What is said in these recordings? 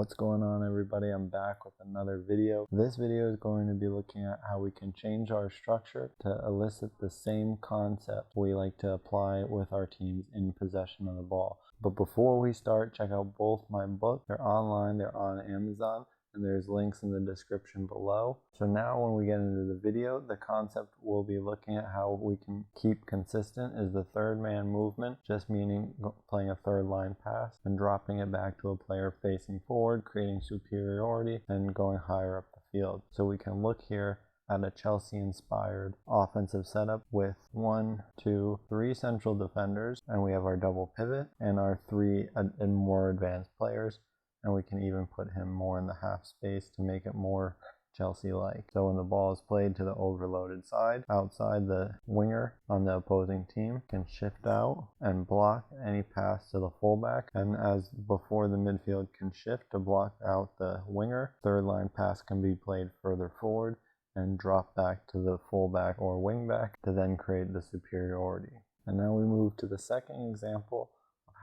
What's going on, everybody? I'm back with another video. This video is going to be looking at how we can change our structure to elicit the same concept we like to apply with our teams in possession of the ball. But before we start, check out both my books. They're online, they're on Amazon, and there's links in the description below. So now when we get into the video, the concept we'll be looking at how we can keep consistent is the third man movement, just meaning playing a third line pass and dropping it back to a player facing forward, creating superiority and going higher up the field. So we can look here at a Chelsea-inspired offensive setup with 1, 2, 3 central defenders, and we have our double pivot and our 3 and more advanced players. And we can even put him more in the half space to make it more Chelsea-like. So when the ball is played to the overloaded side, outside, the winger on the opposing team can shift out and block any pass to the fullback. And as before, the midfield can shift to block out the winger. Third line pass can be played further forward and drop back to the fullback or wingback to then create the superiority. And now we move to the second example,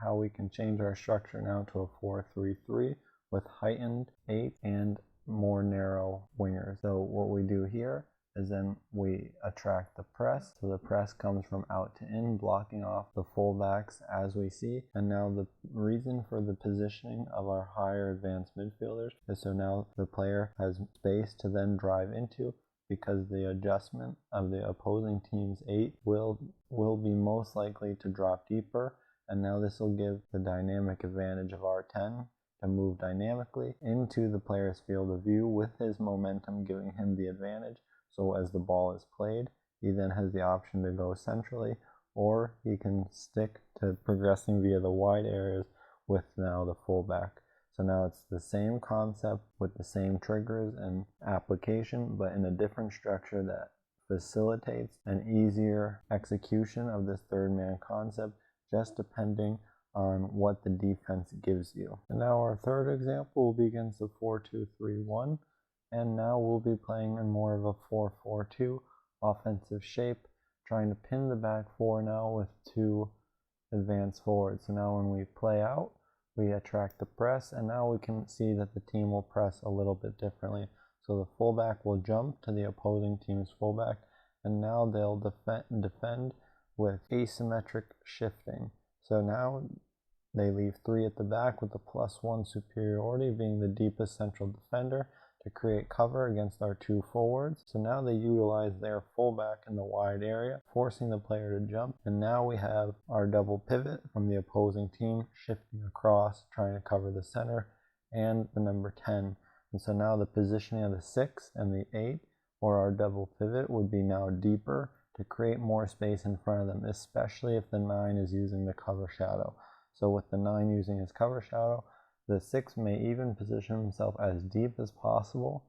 how we can change our structure now to a 4-3-3 with heightened 8 and more narrow wingers. So what we do here is then we attract the press. So the press comes from out to in, blocking off the fullbacks as we see. And now the reason for the positioning of our higher advanced midfielders is so now the player has space to then drive into, because the adjustment of the opposing team's 8 will be most likely to drop deeper. And now this will give the dynamic advantage of our 10 to move dynamically into the player's field of view with his momentum giving him the advantage. So as the ball is played, he then has the option to go centrally, or he can stick to progressing via the wide areas with now the fullback. So now it's the same concept with the same triggers and application, but in a different structure that facilitates an easier execution of this third man concept, just depending on what the defense gives you. And now our third example will be against the 4-2-3-1, and now we'll be playing in more of a 4-4-2 offensive shape, trying to pin the back four now with 2 advanced forwards. So now when we play out, we attract the press, and now we can see that the team will press a little bit differently. So the fullback will jump to the opposing team's fullback, and now they'll defend with asymmetric shifting. So now they leave 3 at the back with the +1 superiority being the deepest central defender to create cover against our 2 forwards. So now they utilize their fullback in the wide area, forcing the player to jump. And now we have our double pivot from the opposing team shifting across, trying to cover the center and the number 10. And so now the positioning of the 6 and the 8, or our double pivot, would be now deeper to create more space in front of them, especially if the 9 is using the cover shadow. So with the 9 using his cover shadow, the 6 may even position himself as deep as possible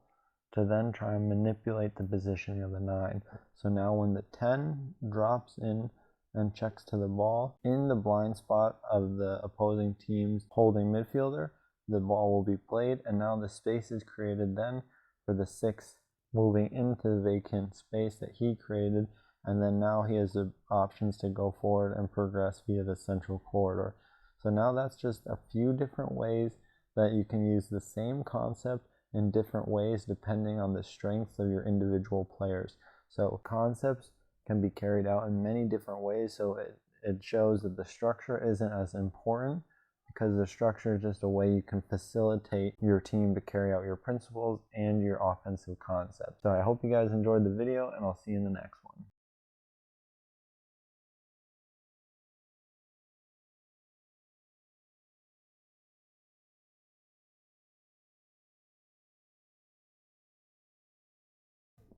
to then try and manipulate the positioning of the 9. So now when the 10 drops in and checks to the ball in the blind spot of the opposing team's holding midfielder, the ball will be played, and now the space is created then for the 6 moving into the vacant space that he created. And then now he has the options to go forward and progress via the central corridor. So now that's just a few different ways that you can use the same concept in different ways depending on the strengths of your individual players. So concepts can be carried out in many different ways. So it shows that the structure isn't as important, because the structure is just a way you can facilitate your team to carry out your principles and your offensive concepts. So I hope you guys enjoyed the video, and I'll see you in the next one.